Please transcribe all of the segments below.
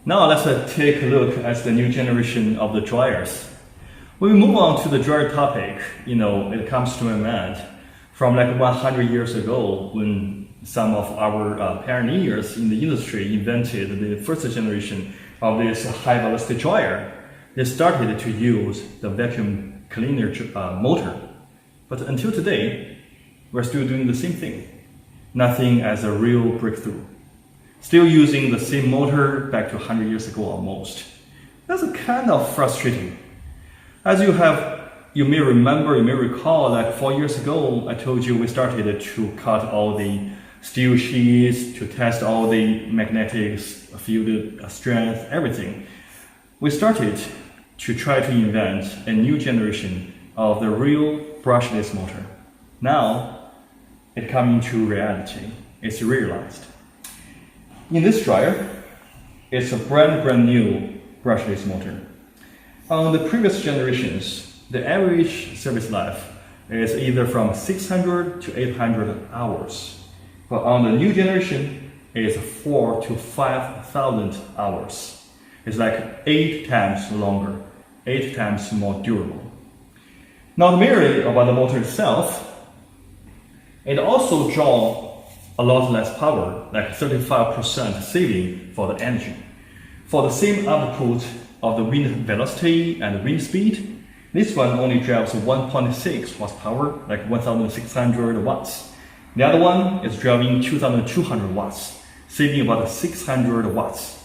Now let's take a look at the new generation of the dryers. When we move on to the dryer topic, it comes to my mind from like 100 years ago when some of our pioneers in the industry invented the first generation of this high velocity dryer. They started to use the vacuum cleaner motor. But until today, we're still doing the same thing. Nothing as a real breakthrough. Still using the same motor back to 100 years ago almost. That's kind of frustrating. As you may recall that 4 years ago, I told you we started to cut all the steel sheets, to test all the magnetic field strength, everything. We started to try to invent a new generation of the real brushless motor. Now, it's coming to reality. It's realized. In this dryer, it's a brand new brushless motor. On the previous generations, the average service life is either from 600 to 800 hours. But on the new generation, it's 4,000 to 5,000 hours. It's like 8 times longer, 8 times more durable. Not merely about the motor itself, it also draws a lot less power, like 35% saving for the energy. For the same output of the wind velocity and wind speed, this one only drives 1.6 horsepower, like 1,600 watts. The other one is driving 2,200 watts, saving about 600 watts.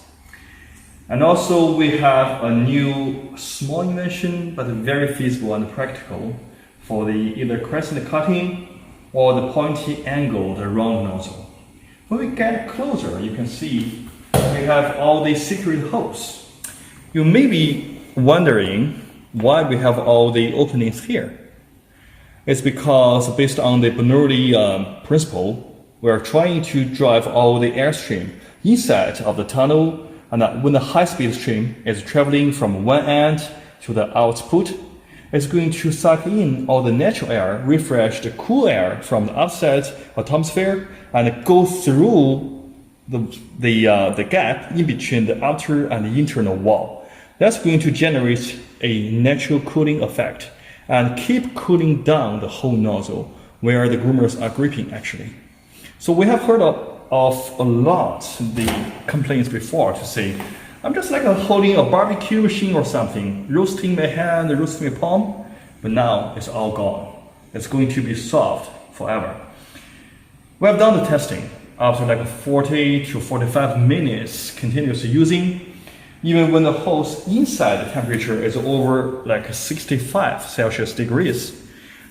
And also we have a new small invention, but very feasible and practical for the either crescent cutting or the pointy angle, the round nozzle. When we get closer, you can see we have all these secret holes. You may be wondering why we have all the openings here. It's because based on the Bernoulli principle, we are trying to drive all the airstream inside of the tunnel, and when the high-speed stream is traveling from one end to the output, it's going to suck in all the natural air, refresh the cool air from the outside atmosphere, and go through the gap in between the outer and the internal wall. That's going to generate a natural cooling effect and keep cooling down the whole nozzle where the groomers are gripping actually. So we have heard of a lot the complaints before to say, I'm just like holding a barbecue machine or something, roasting my hand, roasting my palm, but now it's all gone. It's going to be soft forever. We have done the testing after like 40 to 45 minutes continuous using. Even when the hole's inside the temperature is over like 65 Celsius degrees,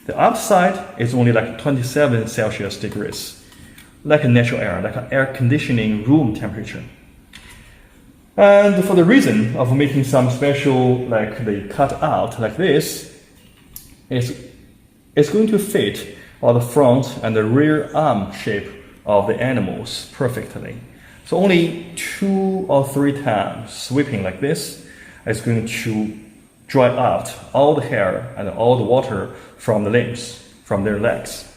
the outside is only like 27 Celsius degrees, like a natural air, like an air conditioning room temperature. And for the reason of making some special, like the cut out like this, it's going to fit all the front and the rear arm shape of the animals perfectly. So only 2 or 3 times sweeping like this is going to dry out all the hair and all the water from the limbs, from their legs.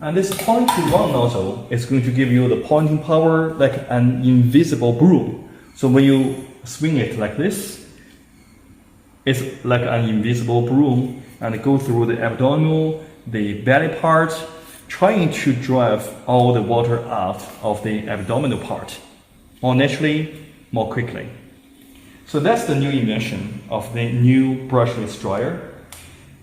And this pointy round nozzle is going to give you the pointing power like an invisible broom. So when you swing it like this, it's like an invisible broom and go through the abdominal, the belly part, trying to drive all the water out of the abdominal part more naturally, more quickly. So that's the new invention of the new brushless dryer.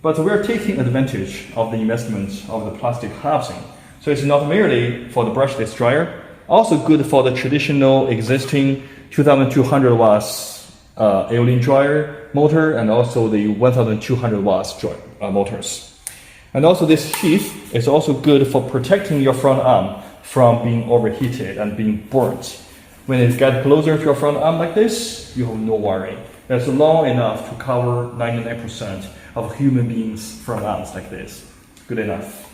But we're taking advantage of the investment of the plastic housing. So it's not merely for the brushless dryer, also good for the traditional existing 2,200 watts aeolene dryer motor and also the 1,200 watts motors. And also this sheath is also good for protecting your front arm from being overheated and being burnt. When it gets closer to your front arm like this, you have no worry. It's long enough to cover 99% of human beings' front arms like this. Good enough.